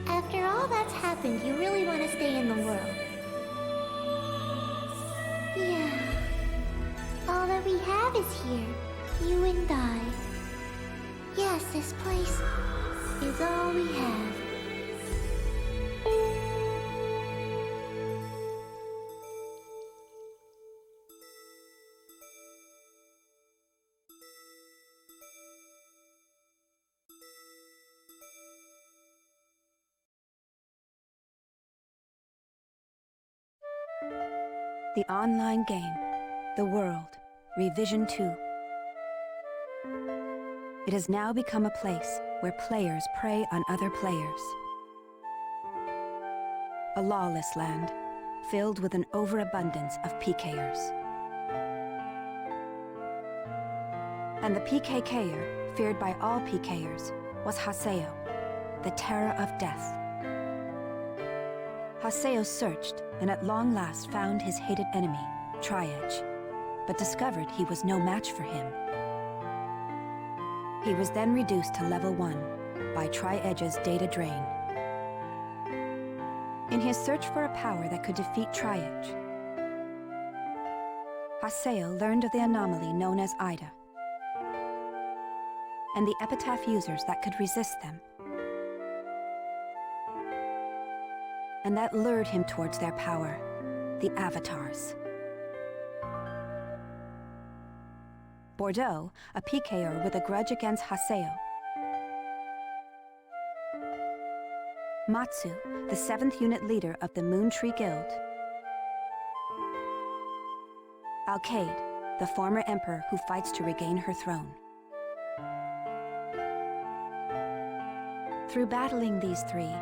After all that's happened, you really want to stay in the world. Yeah. All that we have is here. You and I. Yes, this place is all we have. The online game, The World, Revision 2. It has now become a place where players prey on other players. A lawless land, filled with an overabundance of PKers. And the PKKer, feared by all PKers, was Haseo, the terror of death. Haseo searched, and at long last found his hated enemy, Tri-Edge, but discovered he was no match for him. He was then reduced to level 1 by Tri-Edge's data drain. In his search for a power that could defeat Tri-Edge, Haseo learned of the anomaly known as Ida, and the epitaph users that could resist them. And that lured him towards their power, the Avatars. Bordeaux, a PKer with a grudge against Haseo. Matsu, the 7th unit leader of the Moon Tree Guild. Alkaid, the former emperor who fights to regain her throne. Through battling these three,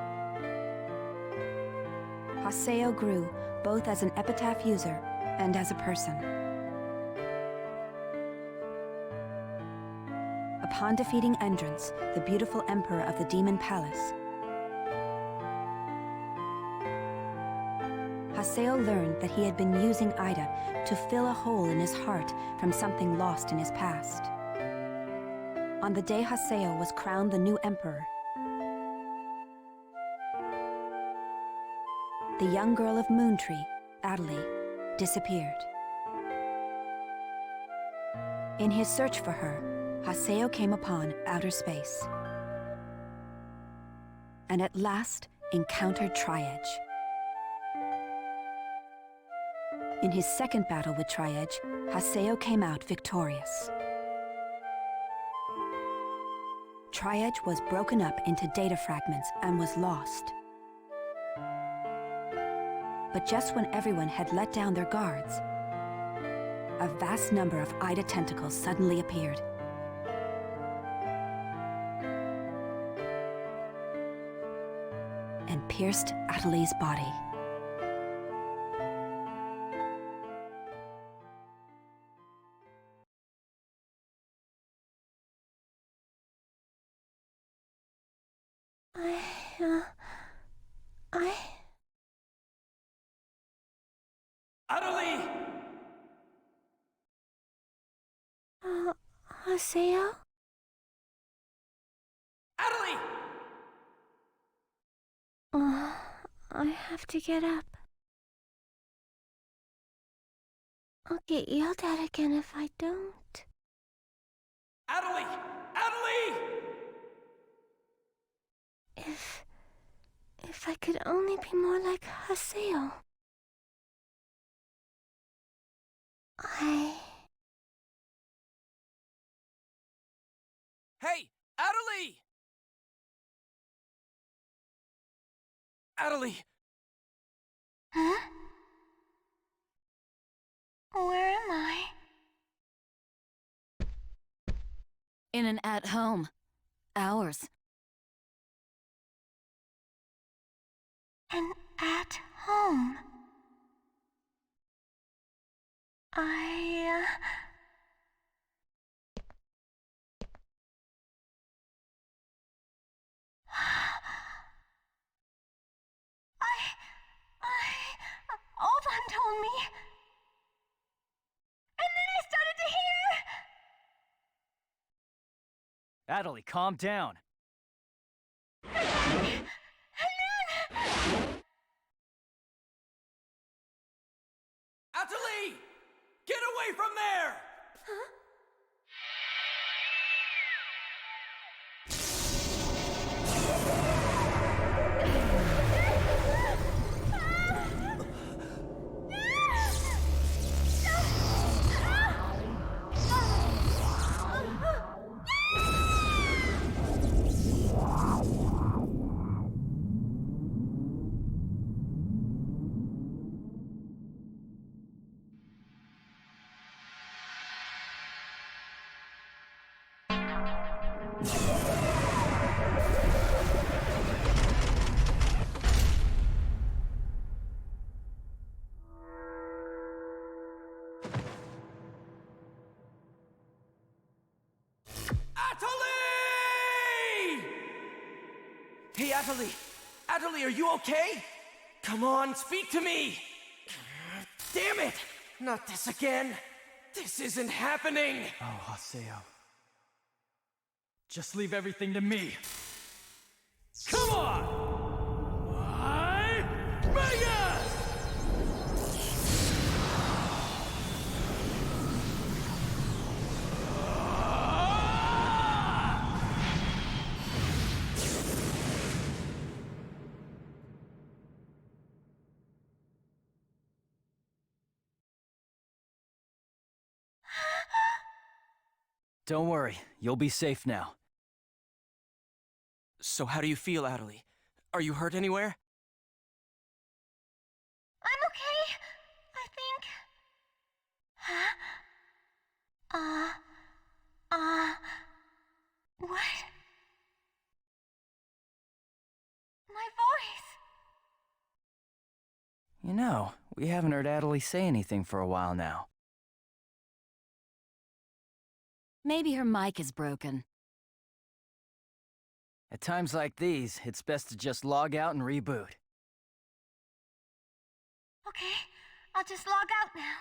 Haseo grew both as an epitaph user and as a person. Upon defeating Endrance, the beautiful emperor of the Demon Palace, Haseo learned that he had been using Ida to fill a hole in his heart from something lost in his past. On the day Haseo was crowned the new emperor, the young girl of Moontree, Adelie, disappeared. In his search for her, Haseo came upon outer space, and at last encountered Tri-Edge. In his second battle with Tri-Edge, Haseo came out victorious. Tri-Edge was broken up into data fragments and was lost. But just when everyone had let down their guards, a vast number of Ida tentacles suddenly appeared. And pierced Adelie's body. Adelie! Haseo? Adelie! I have to get up. I'll get yelled at again if I don't. Adelie! Adelie! If I could only be more like Haseo. Hey, Adelie! Adelie! Huh? Where am I? In an at-home. Ours. And at home. Oban told me. And then I started to hear. Adelie, calm down. Hey, Adelie! Adelie, are you okay? Come on, speak to me! Damn it! Not this again! This isn't happening! Oh, Haseo. Just leave everything to me. Come on! Mega! Don't worry, you'll be safe now. So how do you feel, Adelie? Are you hurt anywhere? I'm okay, I think. Huh? What? My voice! You know, we haven't heard Adelie say anything for a while now. Maybe her mic is broken. At times like these, it's best to just log out and reboot. Okay, I'll just log out now.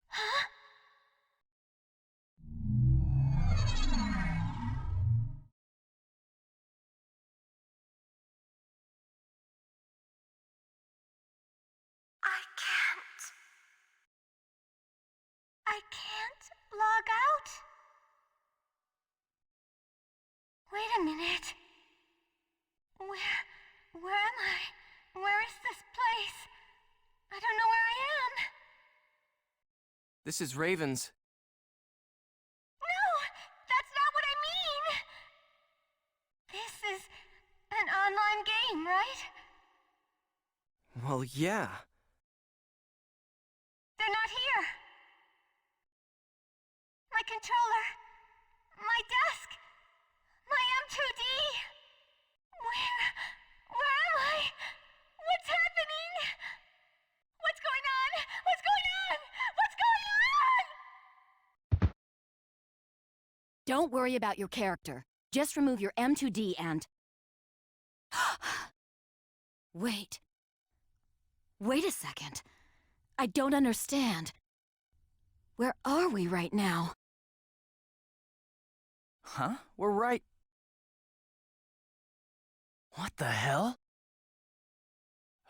Huh? I can't log out? Wait a minute. Where am I? Where is this place? I don't know where I am. This is Raven's. No, that's not what I mean. This is an online game, right? Well, yeah. They're not here. My controller. My desk. My M2D. Where am I? What's happening? What's going on? What's going on? What's going on? Don't worry about your character. Just remove your M2D and... Wait. Wait a second. I don't understand. Where are we right now? Huh? We're right... What the hell?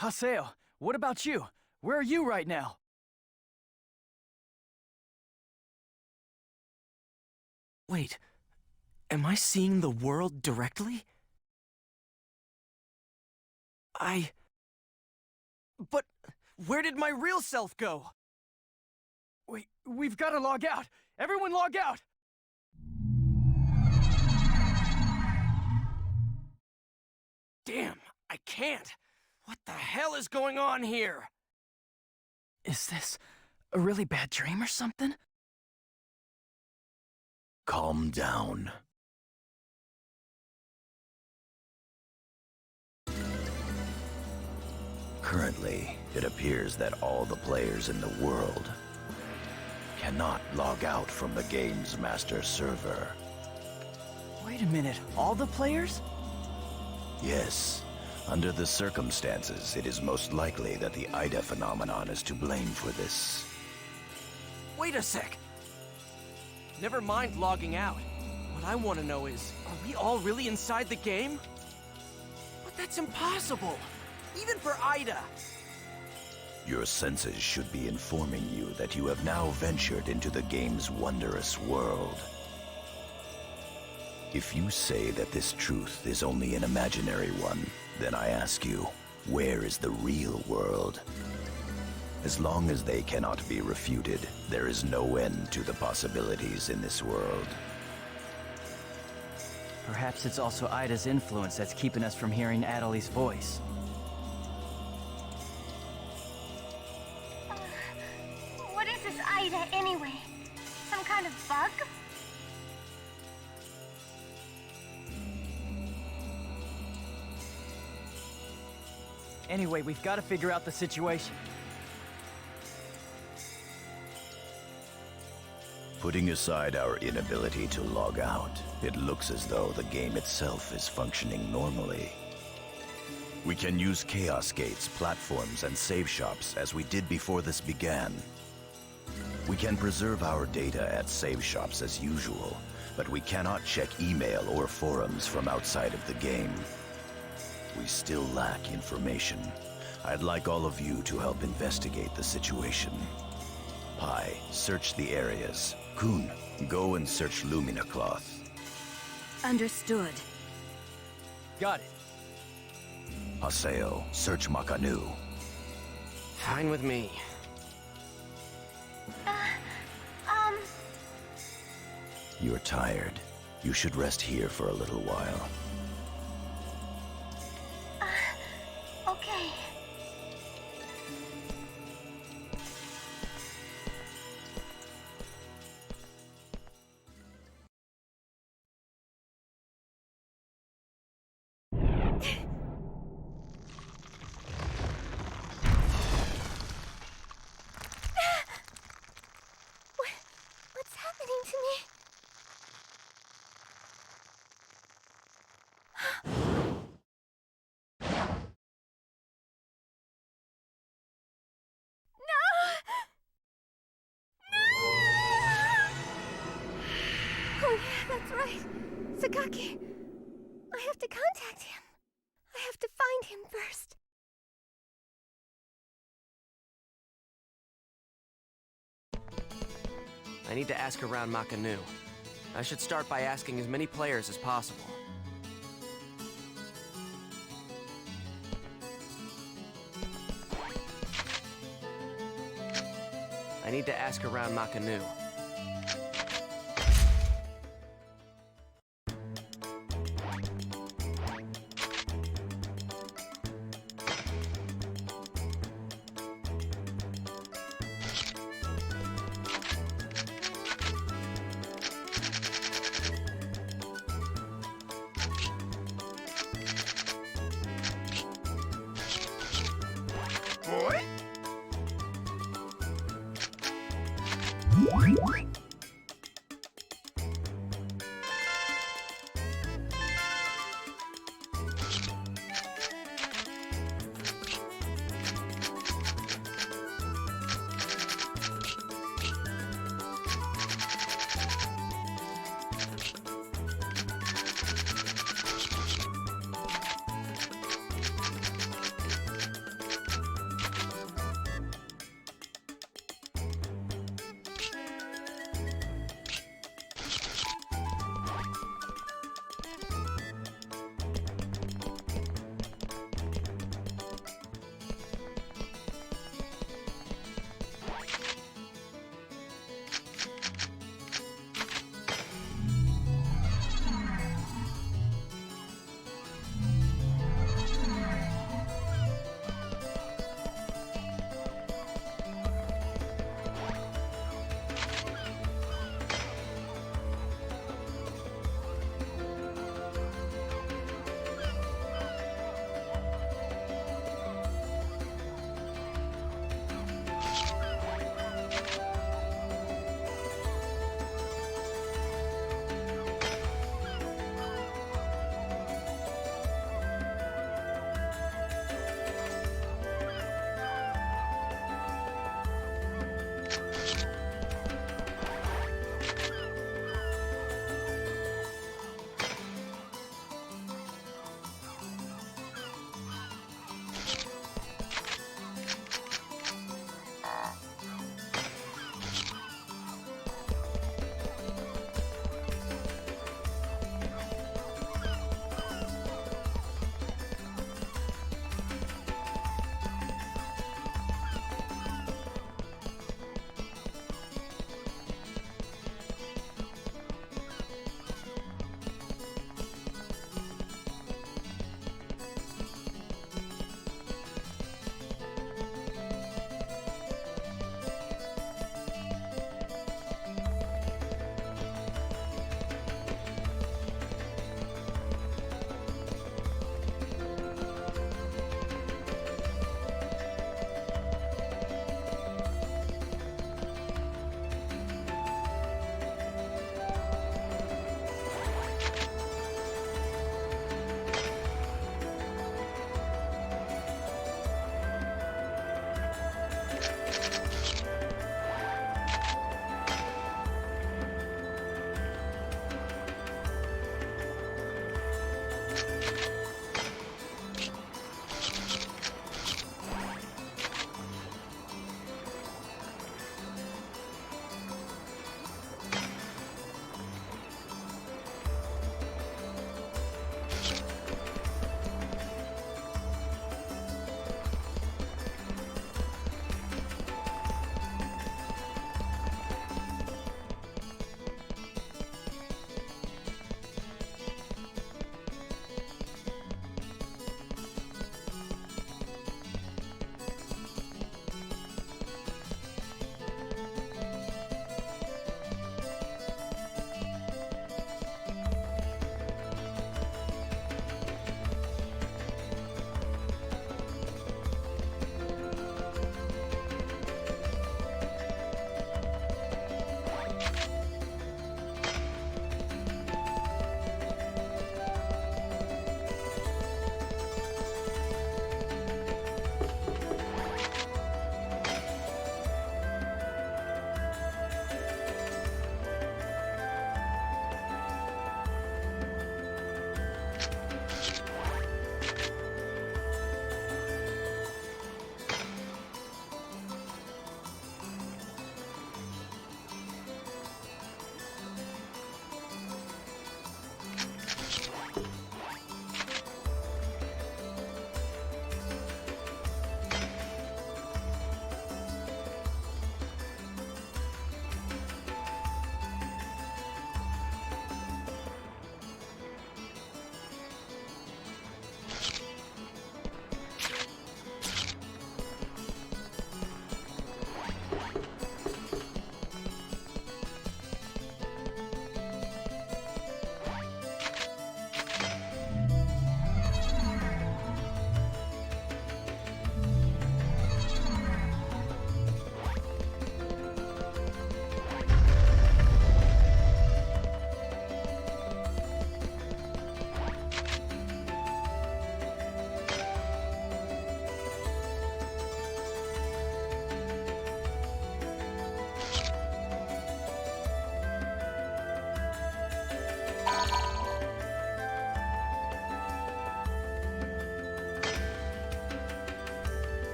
Haseo, what about you? Where are you right now? Wait, am I seeing the world directly? But where did my real self go? We've got to log out! Everyone log out! Damn, I can't. What the hell is going on here? Is this a really bad dream or something? Calm down. Currently, it appears that all the players in the world cannot log out from the game's master server. Wait a minute, all the players? Yes, under the circumstances, it is most likely that the Ida phenomenon is to blame for this. Wait a sec. Never mind logging out. What I want to know is, are we all really inside the game? But that's impossible. Even for Ida. Your senses should be informing you that you have now ventured into the game's wondrous world. If you say that this truth is only an imaginary one, then I ask you, where is the real world? As long as they cannot be refuted, there is no end to the possibilities in this world. Perhaps it's also Ida's influence that's keeping us from hearing Adelie's voice. What is this Ida anyway? Some kind of bug? Anyway, we've got to figure out the situation. Putting aside our inability to log out, it looks as though the game itself is functioning normally. We can use chaos gates, platforms, and save shops as we did before this began. We can preserve our data at save shops as usual, but we cannot check email or forums from outside of the game. We still lack information. I'd like all of you to help investigate the situation. Pi, search the areas. Kun, go and search Lumina Cloth. Understood. Got it. Haseo, search Makanu. Fine with me. You're tired. You should rest here for a little while. Okay. What's happening to me? Oh yeah, that's right. Sakaki. I have to contact him. I have to find him first. I need to ask around Makanu. I should start by asking as many players as possible. I need to ask around Makanu.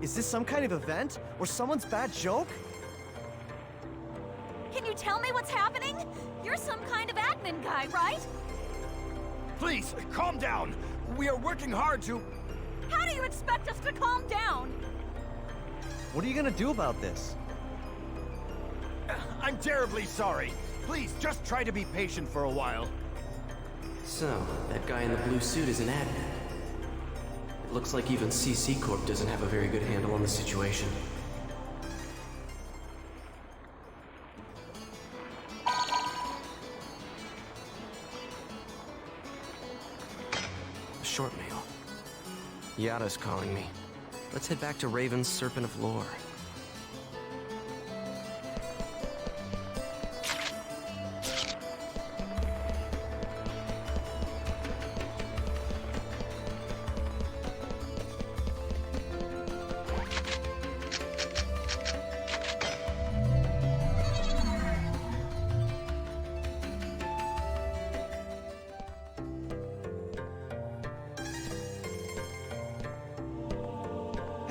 Is this some kind of event? Or someone's bad joke? Can you tell me what's happening? You're some kind of admin guy, right? Please, calm down. We are working hard to... How do you expect us to calm down? What are you gonna do about this? I'm terribly sorry. Please, just try to be patient for a while. So, that guy in the blue suit is an admin. It looks like even CC Corp doesn't have a very good handle on the situation. A short mail. Yada's calling me. Let's head back to Raven's Serpent of Lore.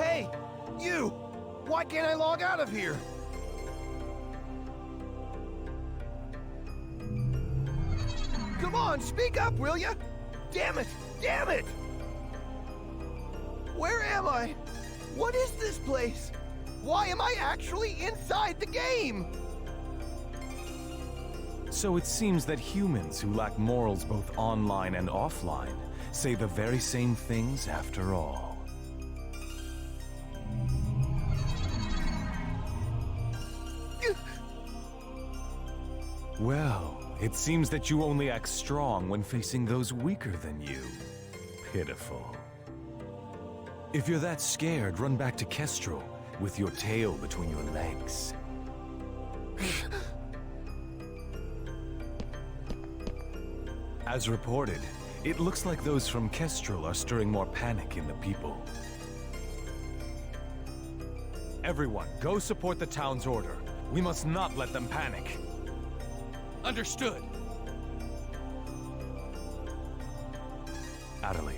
Hey! You! Why can't I log out of here? Come on, speak up, will ya? Damn it! Damn it! Where am I? What is this place? Why am I actually inside the game? So it seems that humans who lack morals both online and offline say the very same things after all. Well, it seems that you only act strong when facing those weaker than you. Pitiful. If you're that scared, run back to Kestrel with your tail between your legs. As reported, it looks like those from Kestrel are stirring more panic in the people. Everyone, go support the town's order. We must not let them panic. Understood. Adelie.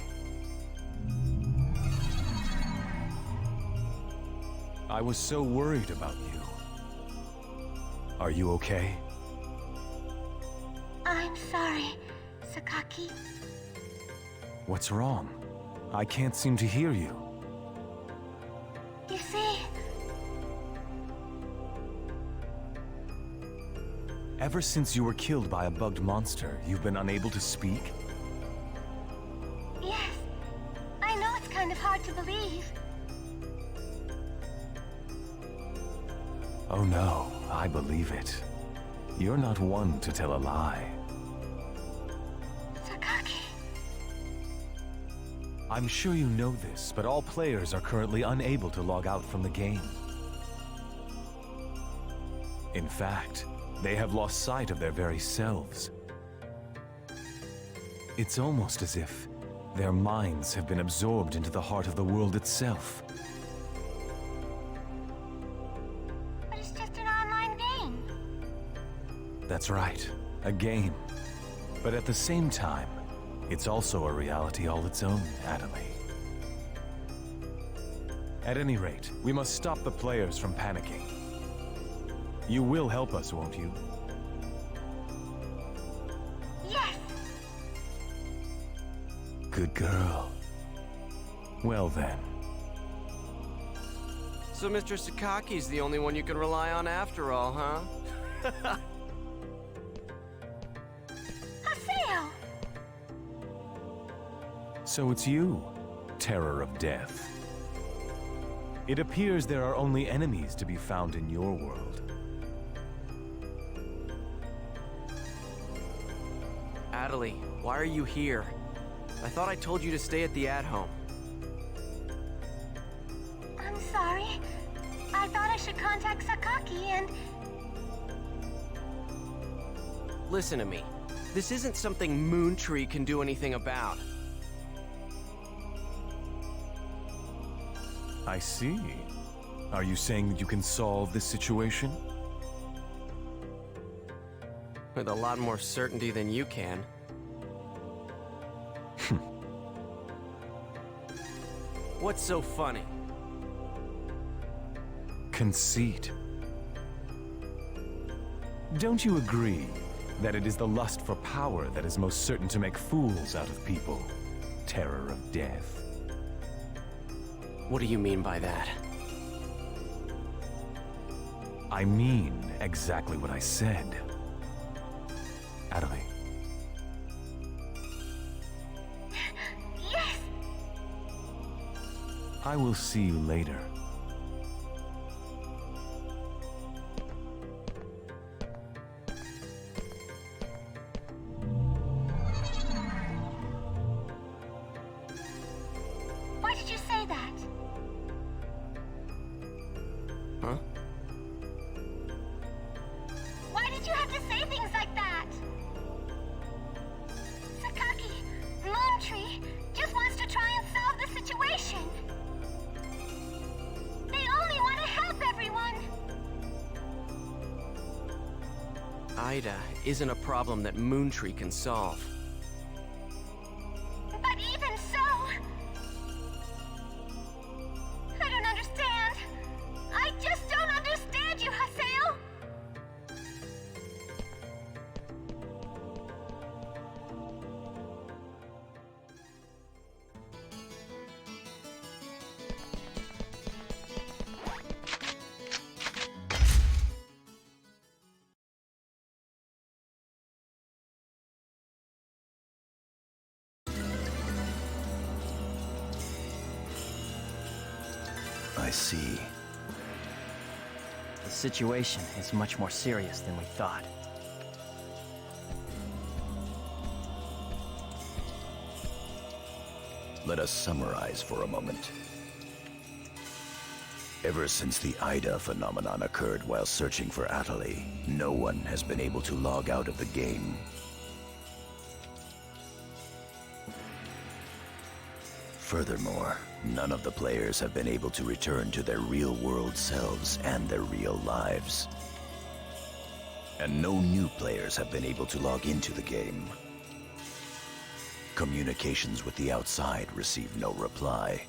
I was so worried about you. Are you okay? I'm sorry, Sakaki. What's wrong? I can't seem to hear you. You see, Ever since you were killed by a bugged monster, you've been unable to speak? yes, I know it's kind of hard to believe. Oh no, I believe it. You're not one to tell a lie. Sakaki. I'm sure you know this, but all players are currently unable to log out from the game. In fact, they have lost sight of their very selves. It's almost as if their minds have been absorbed into the heart of the world itself. But it's just an online game. That's right, a game. But at the same time, it's also a reality all its own, Adelie. At any rate, we must stop the players from panicking. You will help us, won't you? Yes, Good girl. Well then. So Mr. Sakaki's the only one you can rely on after all, huh? Haseo! So it's you, Terror of Death. It appears there are only enemies to be found in your world. Adelie, why are you here? I thought I told you to stay at the at-home. I'm sorry. I thought I should contact Sakaki and... Listen to me. This isn't something Moontree can do anything about. I see. Are you saying that you can solve this situation? With a lot more certainty than you can. What's so funny? conceit. Don't you agree that it is the lust for power that is most certain to make fools out of people? Terror of death. What do you mean by that? I mean exactly what I said. Adelie. Yes! I will see you later. Why did you say that? Huh? Why did you have to say things like that? Sakaki, Moontree, just wants to try and solve the situation. They only want to help everyone. Ida isn't a problem that Moontree can solve. But even so... I don't understand. I just don't understand you, Haseo. I see. The situation is much more serious than we thought. Let us summarize for a moment. Ever since the Ida phenomenon occurred while searching for Adelie, no one has been able to log out of the game. Furthermore, none of the players have been able to return to their real-world selves and their real lives. And no new players have been able to log into the game. Communications with the outside receive no reply.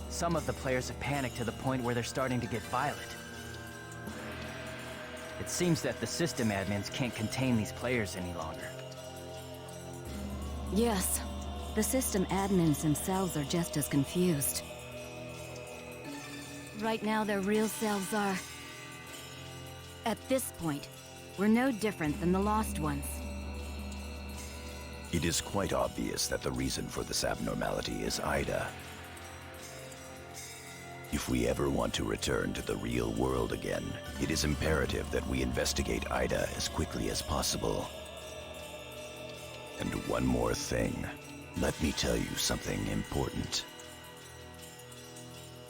Some of the players have panicked to the point where they're starting to get violent. It seems that the system admins can't contain these players any longer. Yes, the system admins themselves are just as confused. Right now, their real selves are... At this point, we're no different than the Lost Ones. It is quite obvious that the reason for this abnormality is Ida. If we ever want to return to the real world again, it is imperative that we investigate Ida as quickly as possible. And one more thing. Let me tell you something important.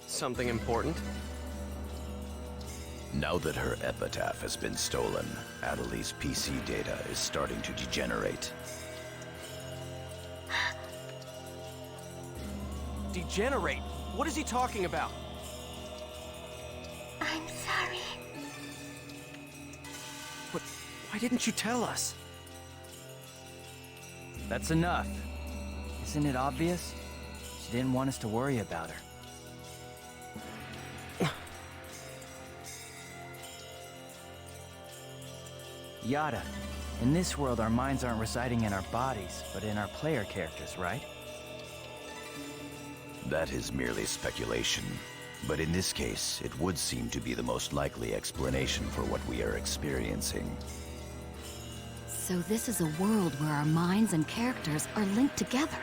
Something important? Now that her epitaph has been stolen, Adelie's PC data is starting to degenerate. Degenerate? What is he talking about? I'm sorry. But why didn't you tell us? That's enough. Isn't it obvious? She didn't want us to worry about her. Yada, in this world our minds aren't residing in our bodies, but in our player characters, right? That is merely speculation. But in this case, it would seem to be the most likely explanation for what we are experiencing. So this is a world where our minds and characters are linked together.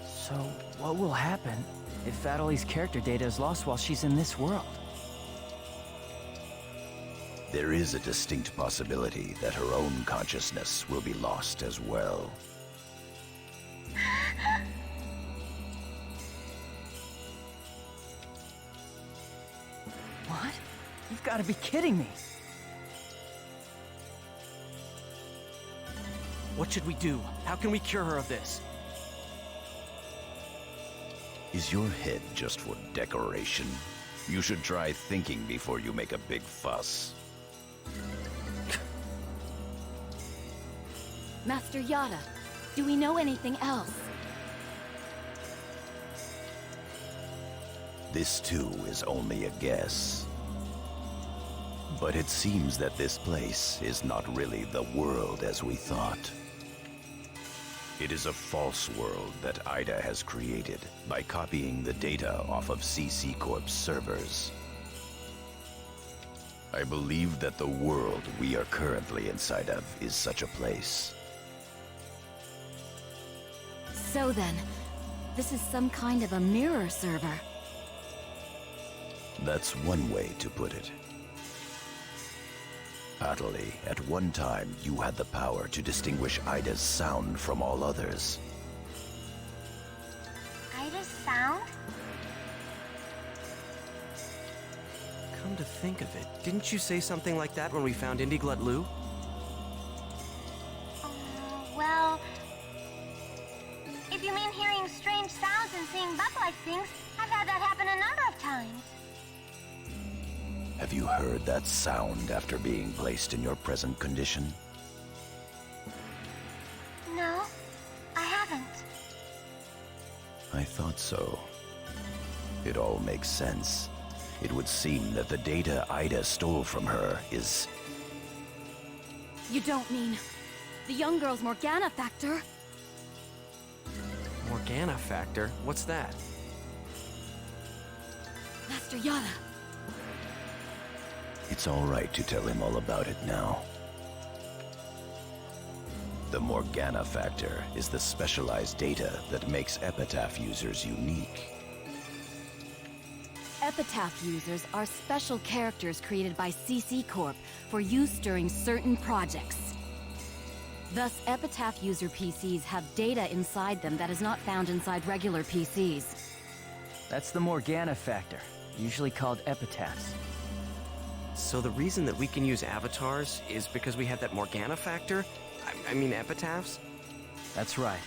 So, what will happen if Adelie's character data is lost while she's in this world? There is a distinct possibility that her own consciousness will be lost as well. What? You've got to be kidding me! What should we do? How can we cure her of this? Is your head just for decoration? You should try thinking before you make a big fuss. Master Yada, do we know anything else? This too is only a guess. But it seems that this place is not really the world as we thought. It is a false world that Ida has created by copying the data off of CC Corp's servers. I believe that the world we are currently inside of is such a place. So then, this is some kind of a mirror server. That's one way to put it. Atali, at one time you had the power to distinguish Ida's sound from all others. Ida's sound? Come to think of it, didn't you say something like that when we found Indiglut Lu? Well... If you mean hearing strange sounds and seeing bug-like things, I've had that happen a number of times. Have you heard that sound after being placed in your present condition? No, I haven't. I thought so. It all makes sense. It would seem that the data Ida stole from her is... You don't mean the young girl's Morgana factor? Morgana factor? What's that? Master Yada. It's all right to tell him all about it now. The Morgana factor is the specialized data that makes Epitaph users unique. Epitaph users are special characters created by CC Corp for use during certain projects. Thus, Epitaph user PCs have data inside them that is not found inside regular PCs. That's the Morgana factor, usually called epitaphs. So the reason that we can use avatars is because we have that Morgana factor? I mean epitaphs? That's right.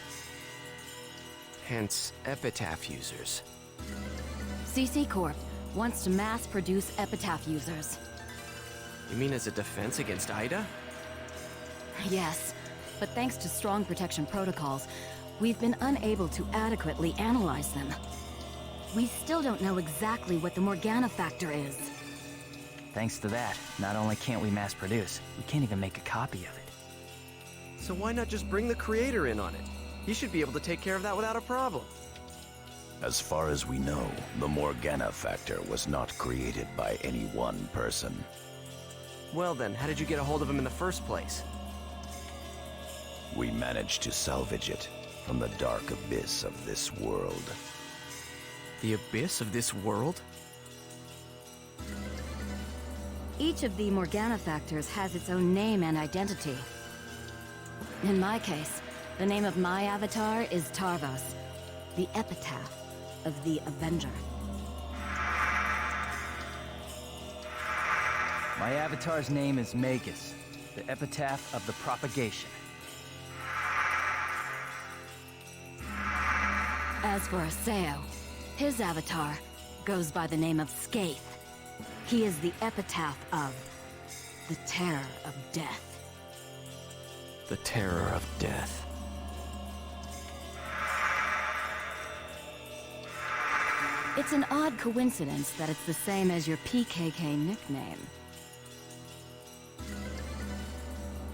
Hence, epitaph users. CC Corp wants to mass-produce Epitaph users. You mean as a defense against Ida? Yes, but thanks to strong protection protocols, we've been unable to adequately analyze them. We still don't know exactly what the Morgana factor is. Thanks to that, not only can't we mass produce, we can't even make a copy of it. So why not just bring the creator in on it? He should be able to take care of that without a problem. As far as we know, the Morgana factor was not created by any one person. Well then, how did you get a hold of him in the first place? We managed to salvage it from the dark abyss of this world. The abyss of this world? Each of the Morgana factors has its own name and identity. In my case, the name of my avatar is Tarvos, the epitaph of the Avenger. My avatar's name is Magus, the epitaph of the propagation. As for Aseo, his avatar goes by the name of Skaith. He is the epitaph of the terror of death. The terror of death. It's an odd coincidence that it's the same as your PKK nickname.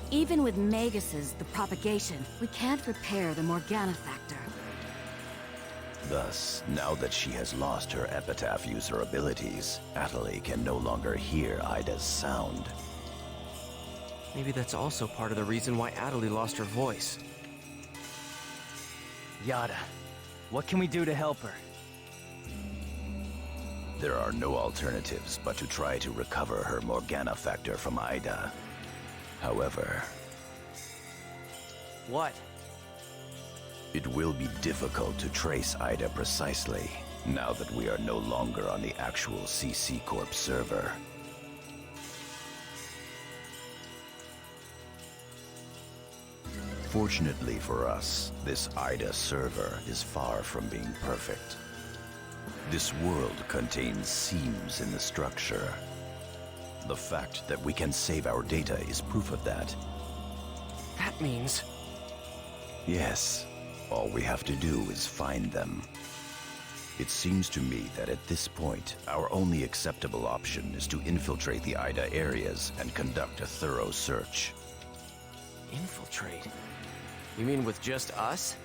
Even with Magus's The Propagation, we can't repair the Morgana factor. Thus, now that she has lost her epitaph user abilities, Atali can no longer hear Ida's sound. Maybe that's also part of the reason why Atali lost her voice. Yada, what can we do to help her? There are no alternatives but to try to recover her Morgana factor from Ida. However... What? It will be difficult to trace Ida precisely, now that we are no longer on the actual CC Corp server. Fortunately for us, this Ida server is far from being perfect. This world contains seams in the structure. The fact that we can save our data is proof of that. That means... Yes. All we have to do is find them. It seems to me that at this point, our only acceptable option is to infiltrate the Ida areas and conduct a thorough search. Infiltrate? You mean with just us?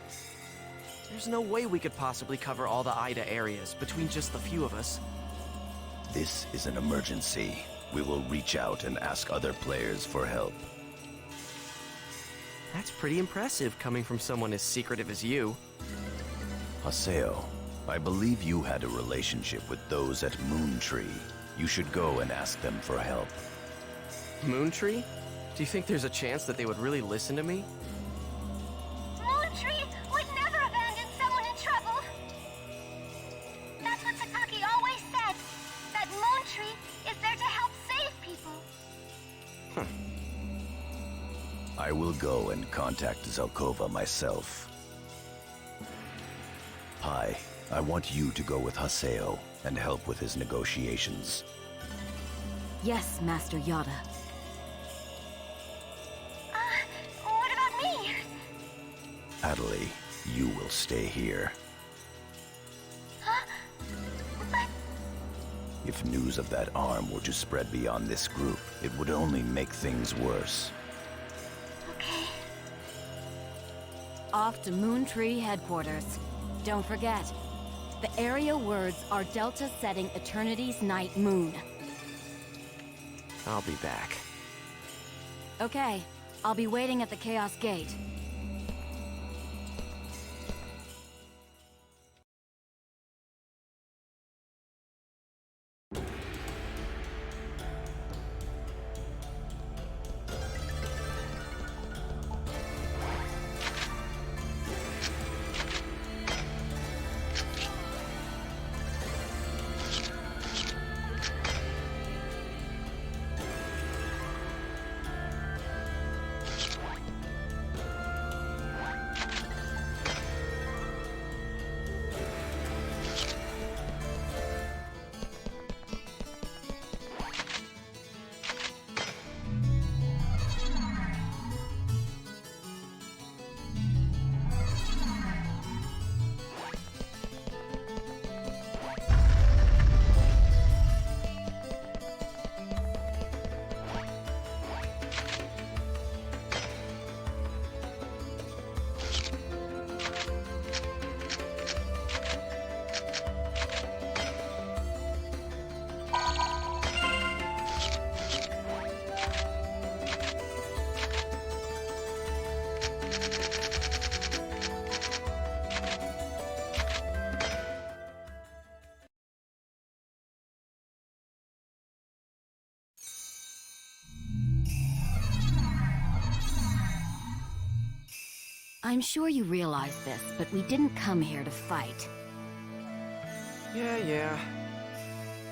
There's no way we could possibly cover all the Ida areas between just the few of us. This is an emergency. We will reach out and ask other players for help. That's pretty impressive coming from someone as secretive as you. Haseo, I believe you had a relationship with those at Moontree. You should go and ask them for help. Moontree? Do you think there's a chance that they would really listen to me? Moontree would never abandon someone in trouble. That's what Sakaki always said. That Moontree is there to help save people. I will go and contact Zelkova myself. Pai, I want you to go with Haseo and help with his negotiations. Yes, Master Yada. What about me? Adley, you will stay here. Huh? But... If news of that arm were to spread beyond this group, it would only make things worse. Okay. Off to Moontree headquarters. Don't forget, the area words are Delta setting Eternity's night moon. I'll be back. Okay, I'll be waiting at the Chaos Gate. I'm sure you realize this, but we didn't come here to fight. Yeah.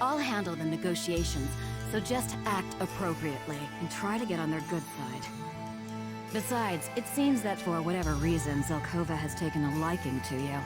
I'll handle the negotiations, so just act appropriately and try to get on their good side. Besides, it seems that for whatever reason, Zelkova has taken a liking to you.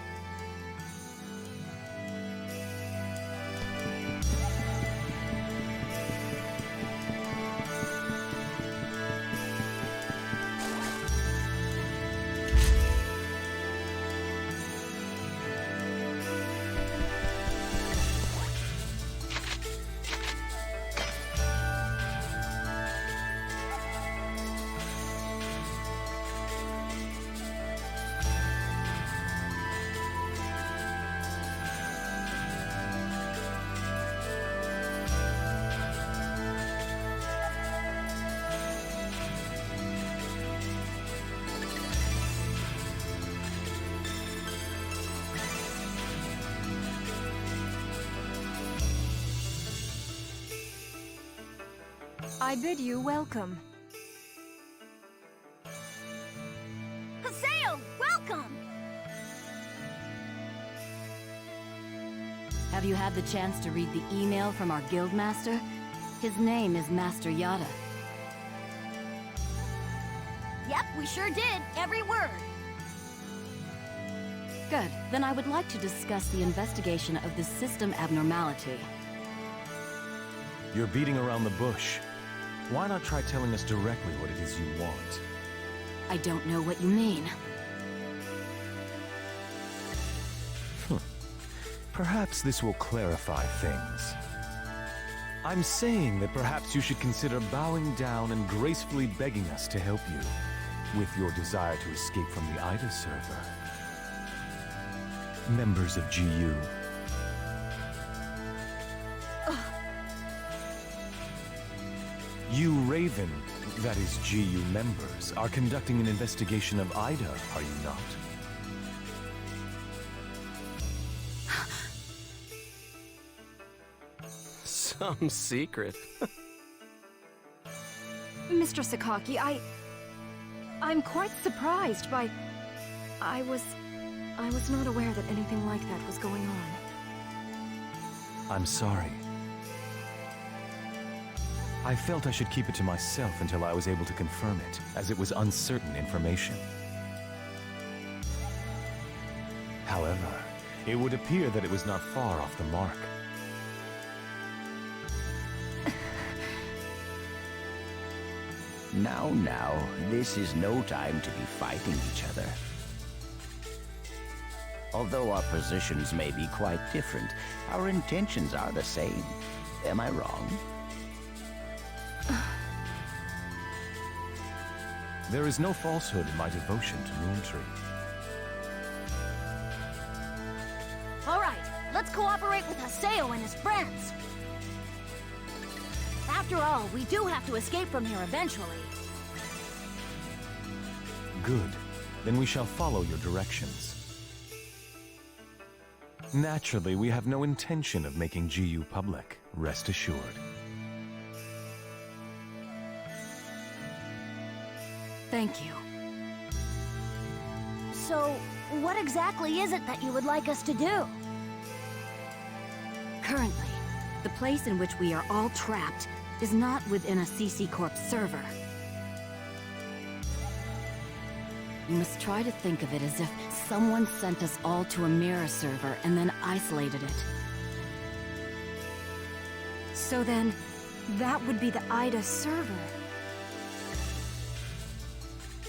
I bid you welcome. Haseo, welcome! Have you had the chance to read the email from our guildmaster? His name is Master Yada. Yep, we sure did. Every word. Good. Then I would like to discuss the investigation of this system abnormality. You're beating around the bush. Why not try telling us directly what it is you want? I don't know what you mean. Perhaps this will clarify things. I'm saying that perhaps you should consider bowing down and gracefully begging us to help you with your desire to escape from the Ida server. Members of GU. You Raven, that is GU members, are conducting an investigation of Ida, are you not? Some secret. Mr. Sakaki, I'm quite surprised by... I was not aware that anything like that was going on. I'm sorry. I felt I should keep it to myself until I was able to confirm it, as it was uncertain information. However, it would appear that it was not far off the mark. Now, this is no time to be fighting each other. Although our positions may be quite different, our intentions are the same. Am I wrong? There is no falsehood in my devotion to Moontree. All right, let's cooperate with Haseo and his friends. After all, we do have to escape from here eventually. Good. Then we shall follow your directions. Naturally, we have no intention of making GU public, rest assured. Thank you. So, what exactly is it that you would like us to do? Currently, the place in which we are all trapped is not within a CC Corp server. You must try to think of it as if someone sent us all to a mirror server and then isolated it. So then, that would be the Ida server.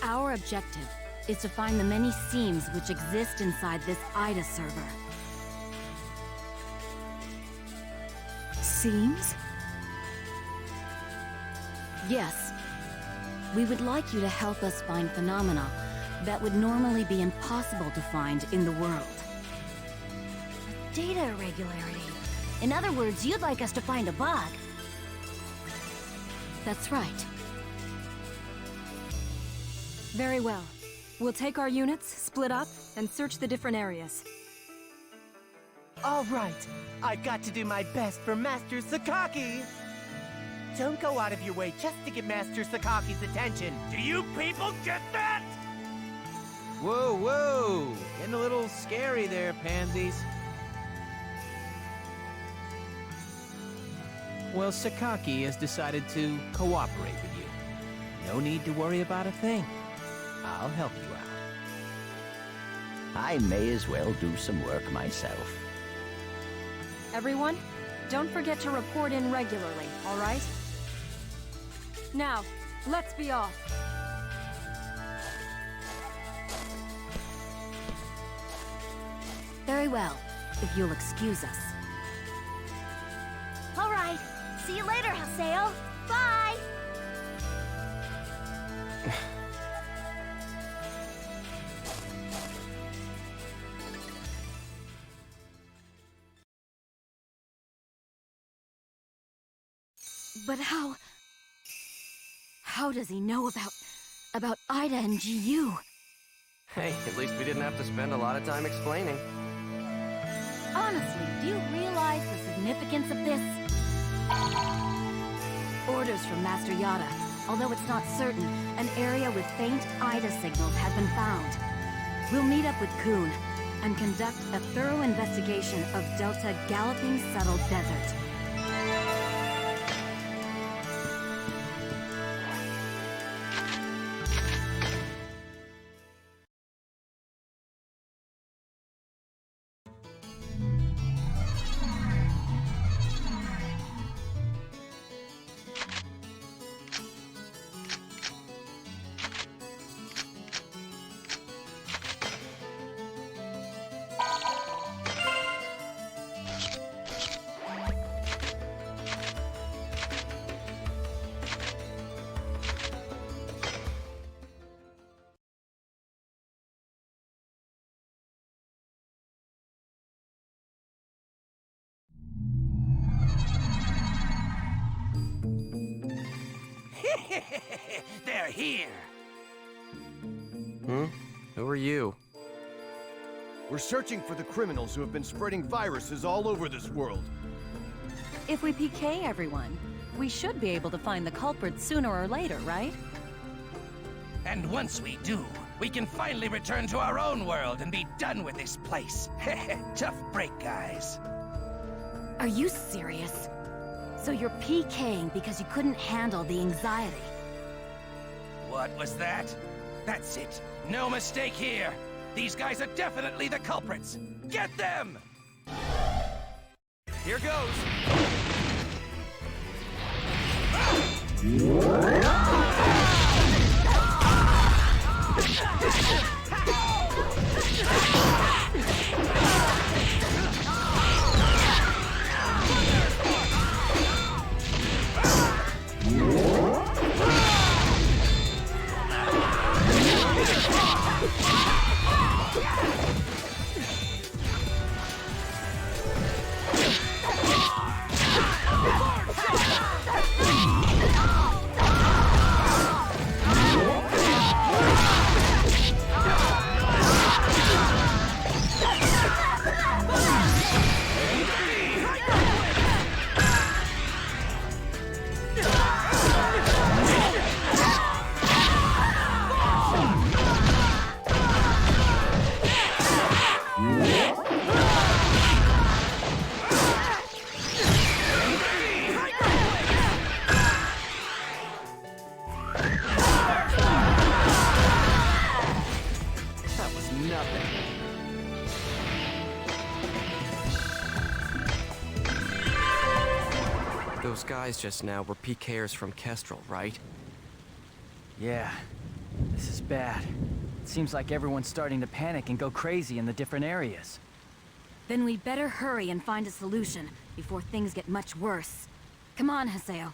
Our objective is to find the many seams which exist inside this Ida server. Seems? Yes. We would like you to help us find phenomena that would normally be impossible to find in the world. Data irregularity. In other words, you'd like us to find a bug. That's right. Very well. We'll take our units, split up, and search the different areas. All right, I've got to do my best for Master Sakaki. Don't go out of your way just to get Master Sakaki's attention. Do you people get that? Whoa, whoa! Getting a little scary there, pansies. Well, Sakaki has decided to cooperate with you. No need to worry about a thing. I'll help you out. I may as well do some work myself. Everyone, don't forget to report in regularly, all right? Now, let's be off. Very well, if you'll excuse us. All right, see you later, Haseo. Bye! But how does he know about Ida and GU? Hey, at least we didn't have to spend a lot of time explaining. Honestly, do you realize the significance of this? Orders from Master Yada. Although it's not certain, an area with faint Ida signals have been found. We'll meet up with Kuhn and conduct a thorough investigation of Delta Galloping Settled Desert. They're here. Who are you? We're searching for the criminals who have been spreading viruses all over this world. If we PK everyone, we should be able to find the culprits sooner or later, right? And once we do, we can finally return to our own world and be done with this place. Tough break, guys. Are you serious? So you're PKing because you couldn't handle the anxiety? What was that? That's it. No mistake here. These guys are definitely the culprits. Get them! Here goes. Those guys just now were PKers from Kestrel, right? Yeah, this is bad. It seems like everyone's starting to panic and go crazy in the different areas. Then we better hurry and find a solution before things get much worse. Come on, Haseo.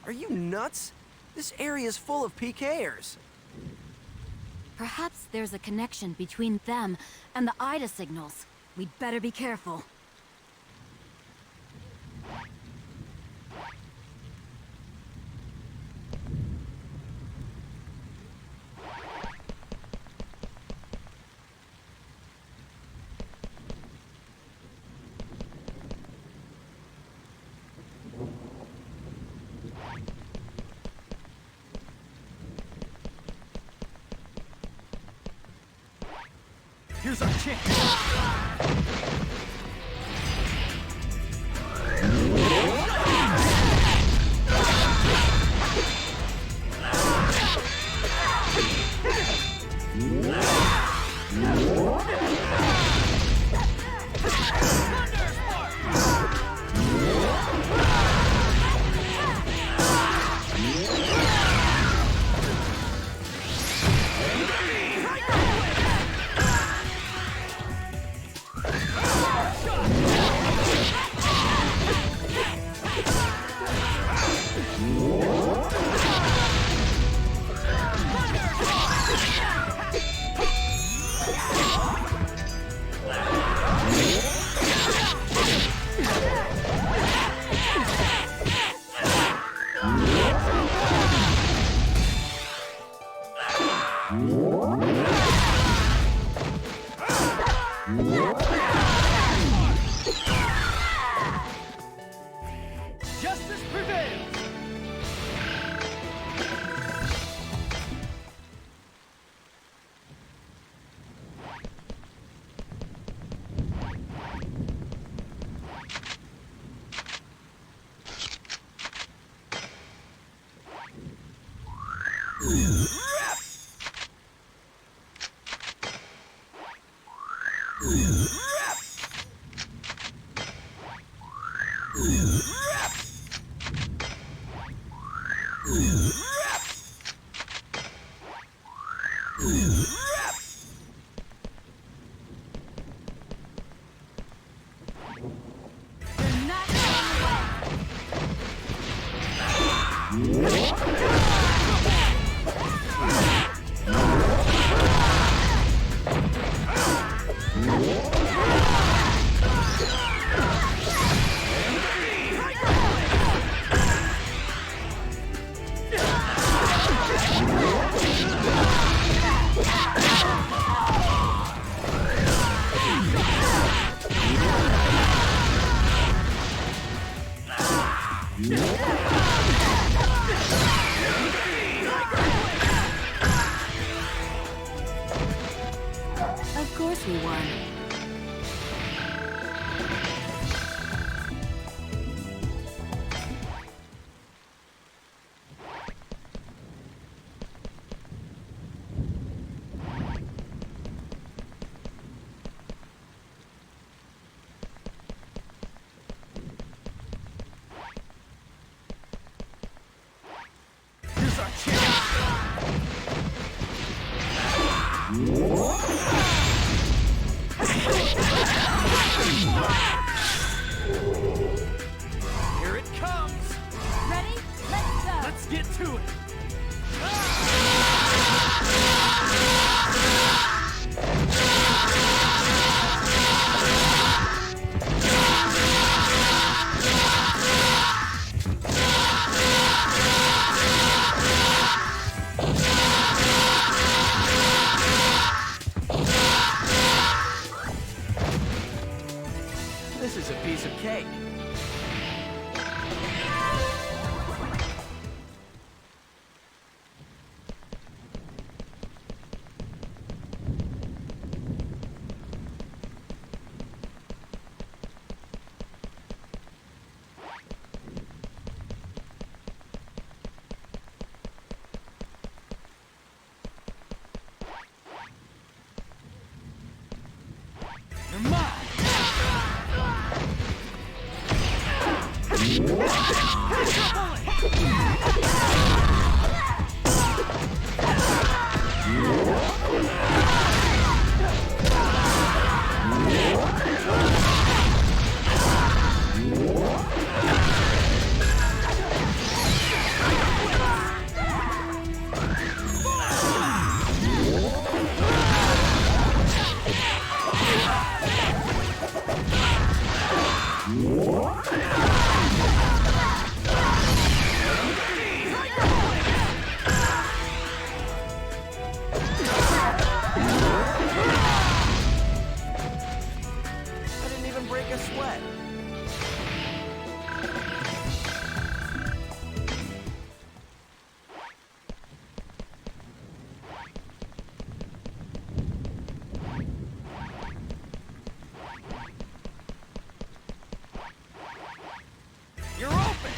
Are you nuts? This area's full of PKers. Perhaps there's a connection between them and the Ida signals. We'd better be careful. Here's our chance. Justice prevails! Of course we won. Here's our chance! Here it comes! Ready? Let's go! Let's get to it! This is a piece of cake. You're mine! I didn't even break a sweat. You're open!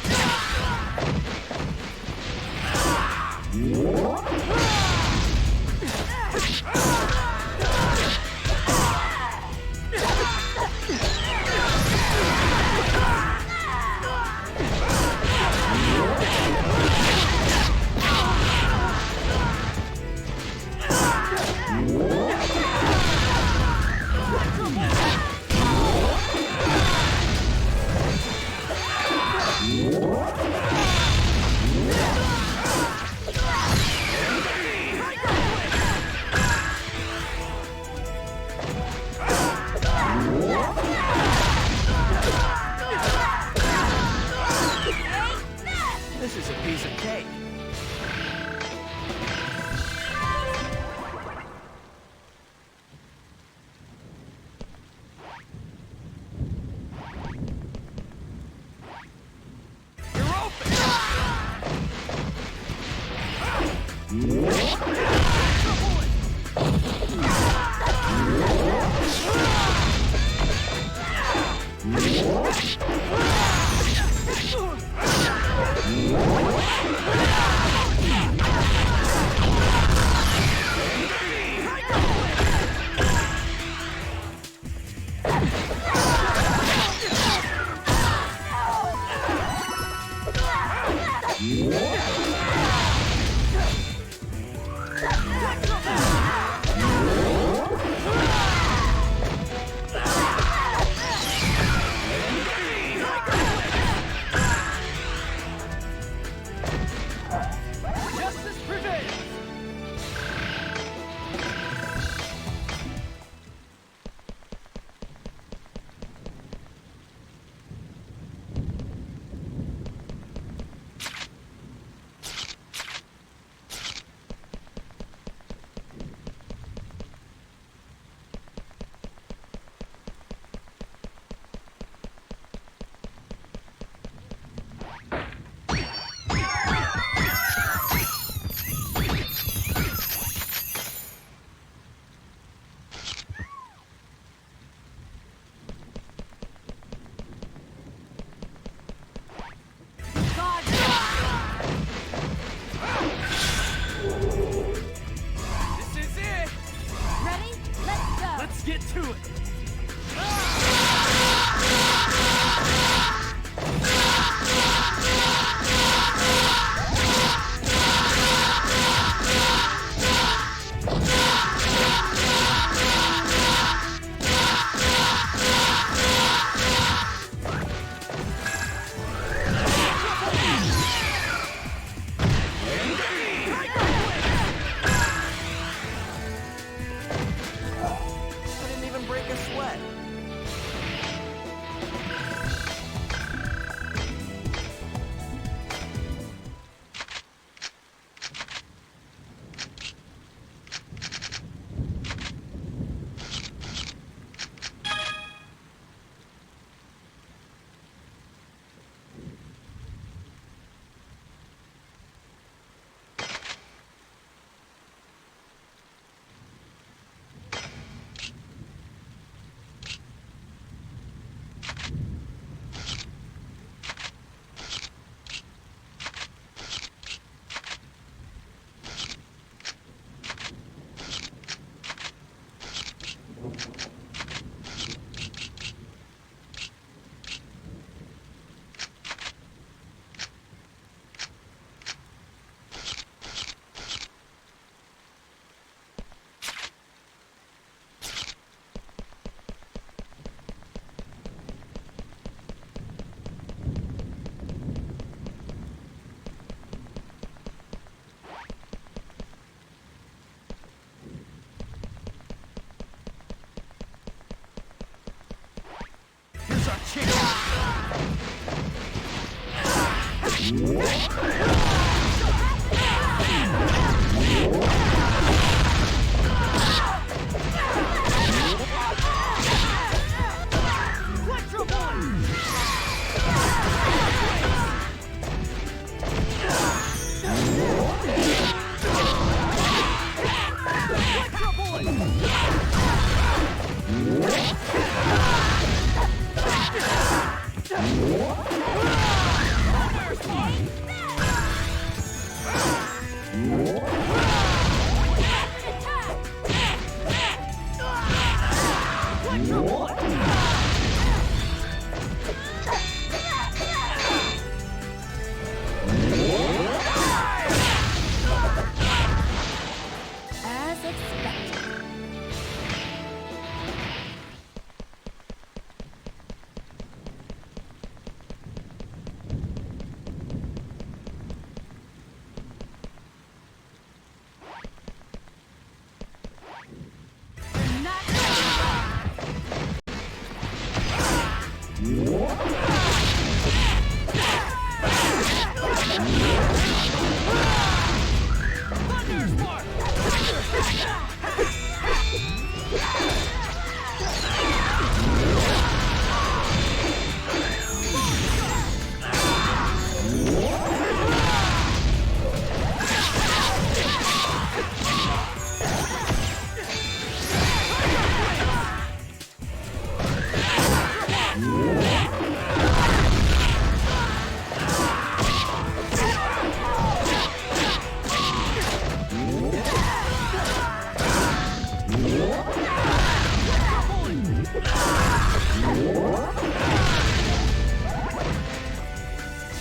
Ah!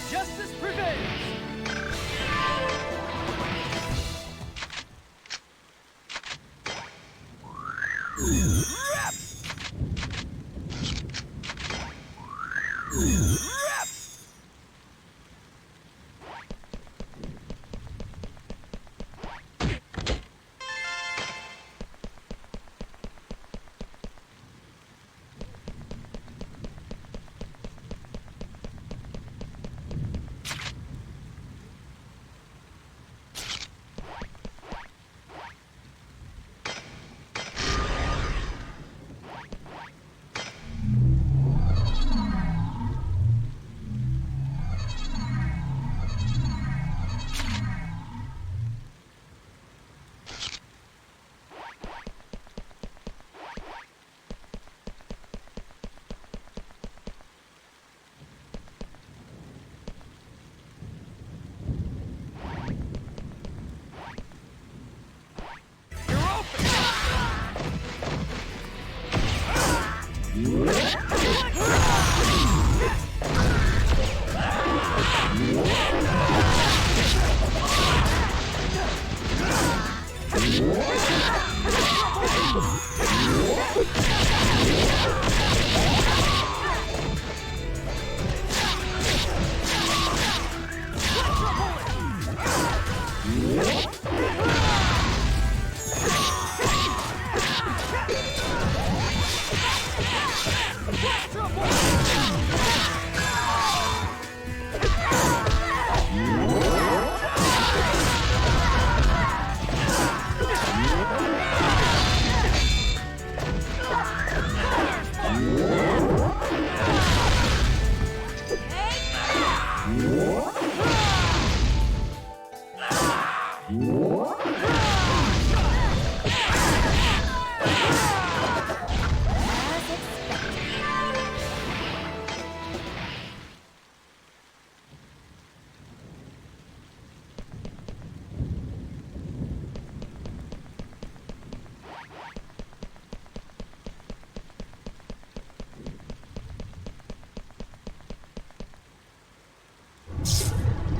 Justice prevails!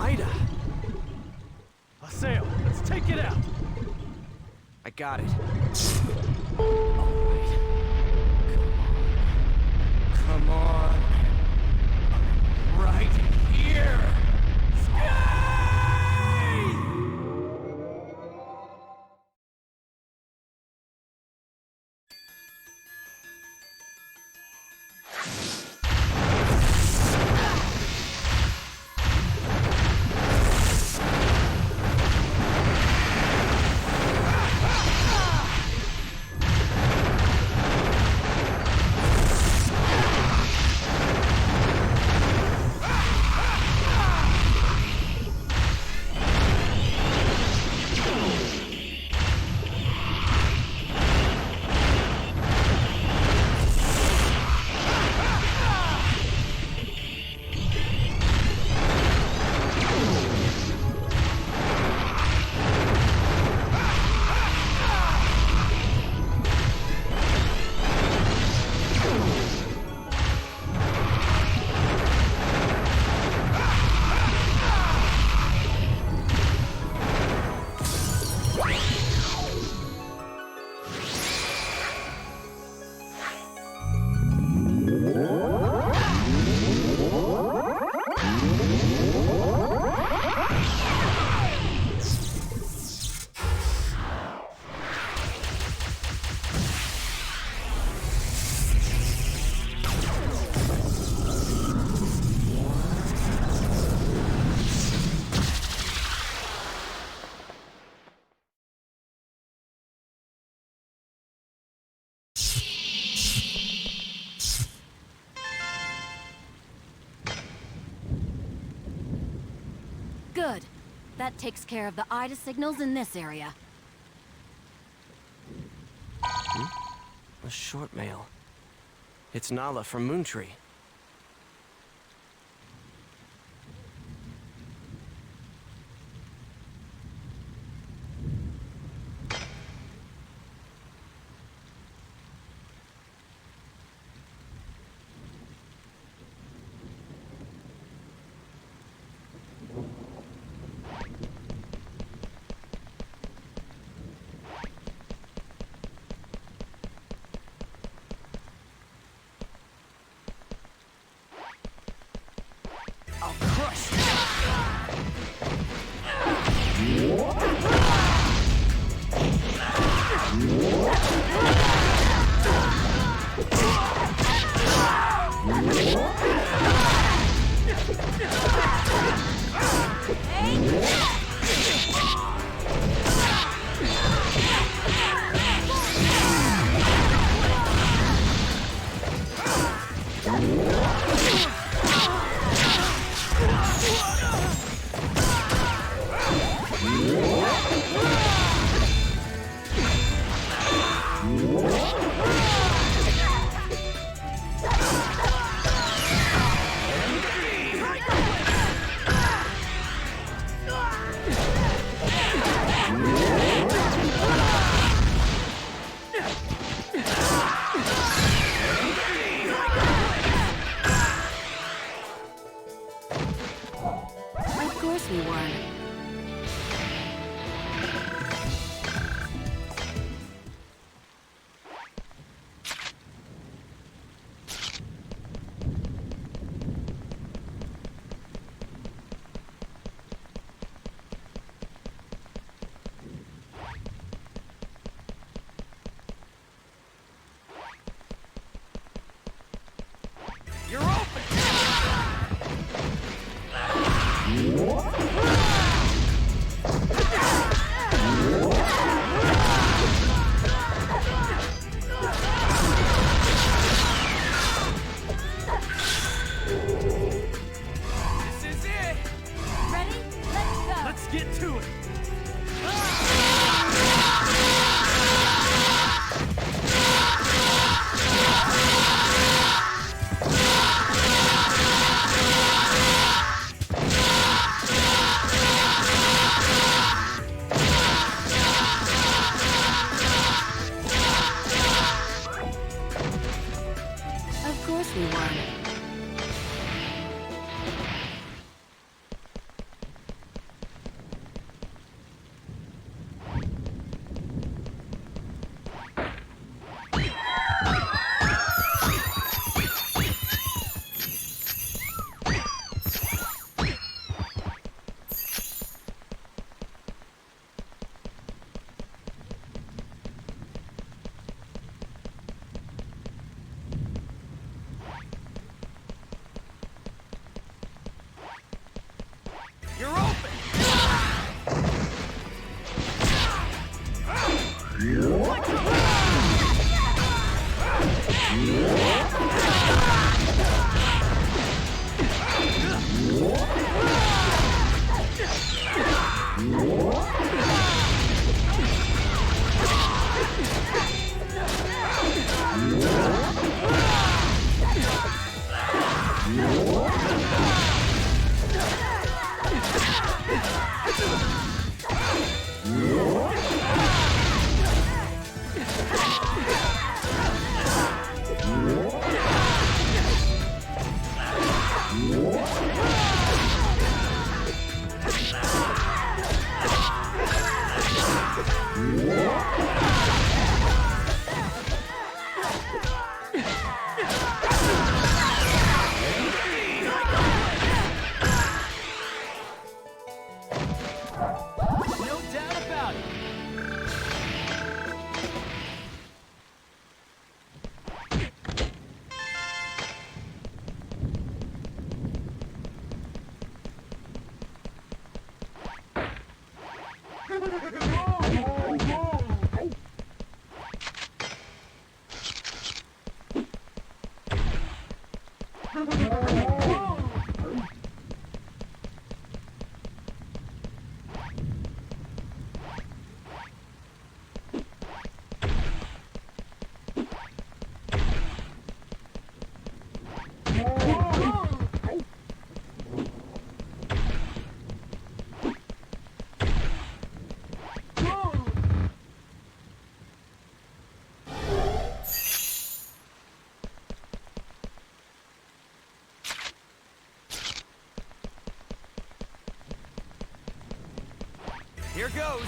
Ida! Haseo, let's take it out! I got it. Alright. Come on. Right here! Sky! Good. That takes care of the Ida signals in this area. A short mail. It's Nala from Moontree. Of course we won. You're open! This is it! Ready? Let's go! Let's get to it! Of course we won. You're open! No doubt about it! Here goes!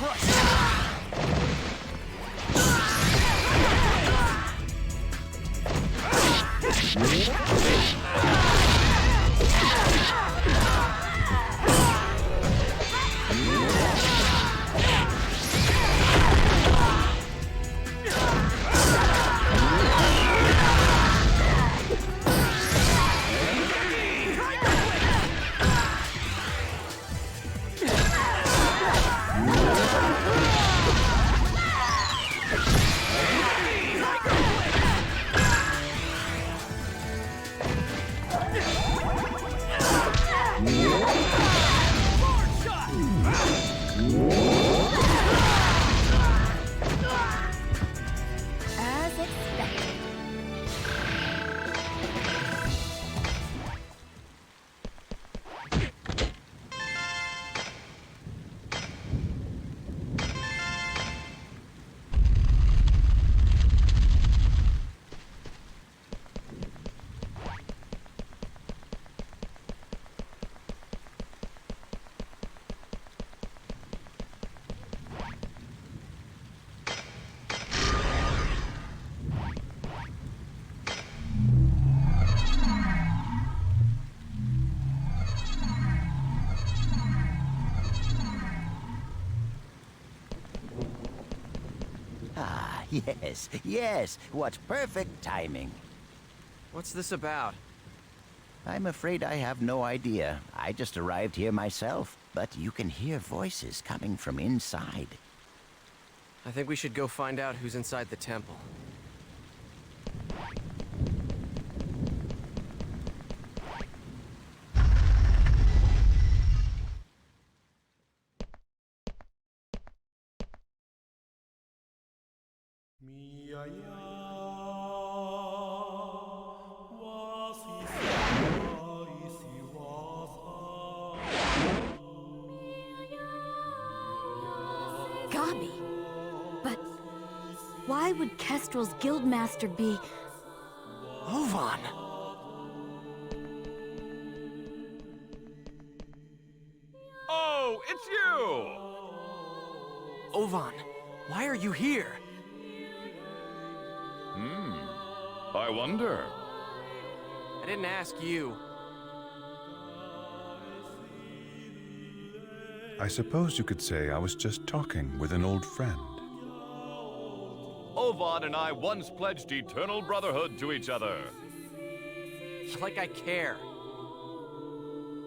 crushed. As expected. Ah, yes, yes. What perfect timing. What's this about? I'm afraid I have no idea. I just arrived here myself, but you can hear voices coming from inside. I think we should go find out who's inside the temple. Gabi! But why would Kestrel's guildmaster be... Ovan! Oh, it's you! Ovan, why are you here? I wonder. I didn't ask you. I suppose you could say I was just talking with an old friend. Ovan and I once pledged eternal brotherhood to each other. Like I care.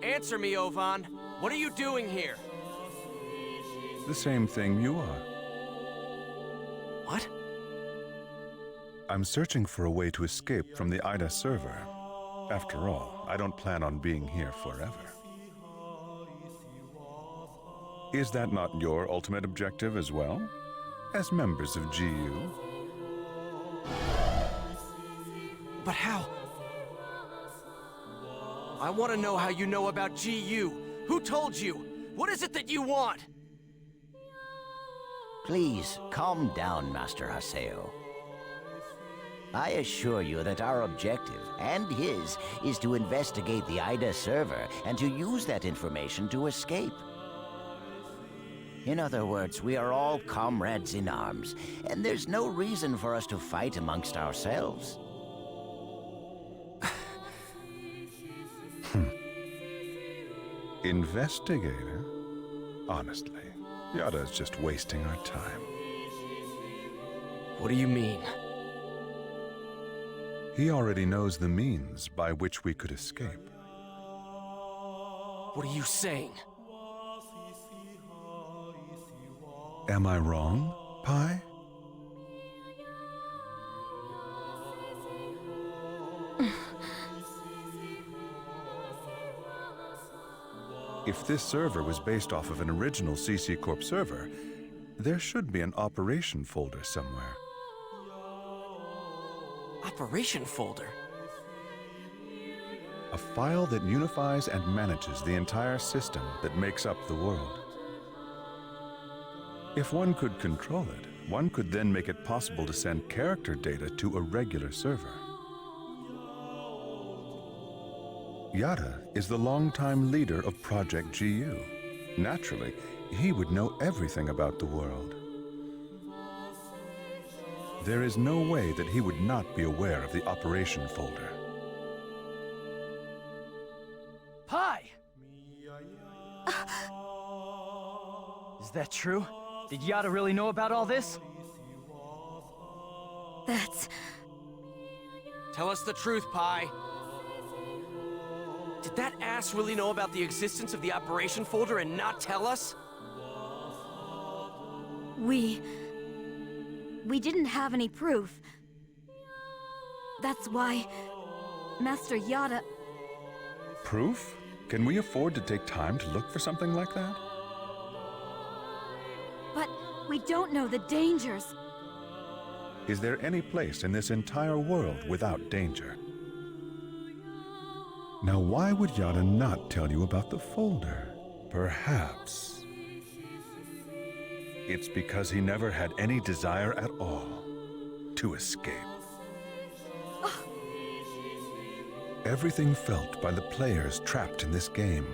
Answer me, Ovan. What are you doing here? The same thing you are. What? I'm searching for a way to escape from the Ida server. After all, I don't plan on being here forever. Is that not your ultimate objective as well? As members of GU? But how? I want to know how you know about GU. Who told you? What is it that you want? Please, calm down, Master Haseo. I assure you that our objective, and his, is to investigate the Ida server and to use that information to escape. In other words, we are all comrades in arms, and there's no reason for us to fight amongst ourselves. Investigator? Honestly, Yada's just wasting our time. What do you mean? He already knows the means by which we could escape. What are you saying? Am I wrong, Pi? If this server was based off of an original CC Corp server, there should be an operation folder somewhere. Operation folder? A file that unifies and manages the entire system that makes up the world. If one could control it, one could then make it possible to send character data to a regular server. Yada is the longtime leader of Project GU. Naturally, he would know everything about the world. There is no way that he would not be aware of the operation folder. Pi! Is that true? Did Yada really know about all this? That's... Tell us the truth, Pi. Did that ass really know about the existence of the operation folder and not tell us? We didn't have any proof. That's why Master Yada... Proof? Can we afford to take time to look for something like that? But we don't know the dangers. Is there any place in this entire world without danger? Now, why would Yada not tell you about the folder? Perhaps it's because he never had any desire at all to escape. Everything felt by the players trapped in this game: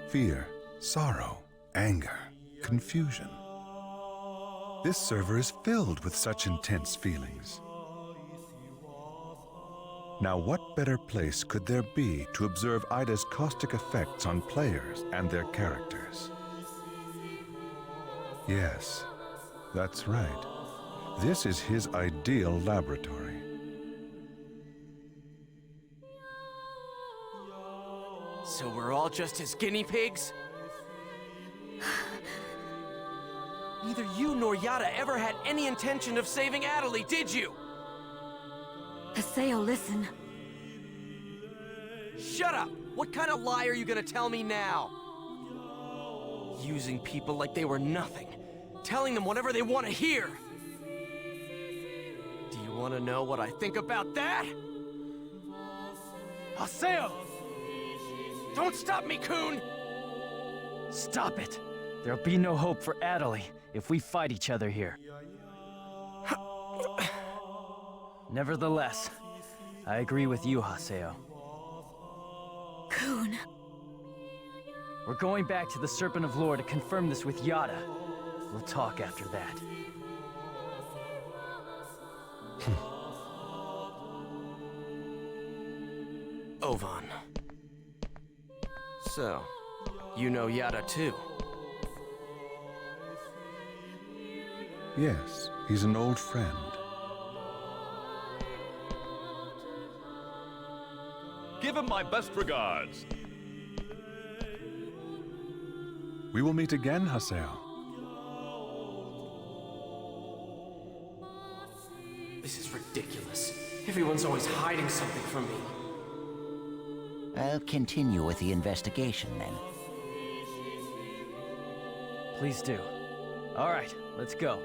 fear, sorrow, anger, confusion. This server is filled with such intense feelings. Now, what better place could there be to observe Ida's caustic effects on players and their characters? Yes, that's right. This is his ideal laboratory. So we're all just his guinea pigs? Neither you nor Yada ever had any intention of saving Adelie, did you? Haseo, listen. Shut up! What kind of lie are you gonna tell me now? Using people like they were nothing. Telling them whatever they want to hear. Do you want to know what I think about that? Haseo! Don't stop me, Coon! Stop it! There'll be no hope for Adelie if we fight each other here. Nevertheless, I agree with you, Haseo. Coon. We're going back to the Serpent of Lore to confirm this with Yada. We'll talk after that. Ovan. So, you know Yada too? Yes, he's an old friend. Give him my best regards. We will meet again, Haseo. This is ridiculous. Everyone's always hiding something from me. I'll continue with the investigation then. Please do. All right, let's go.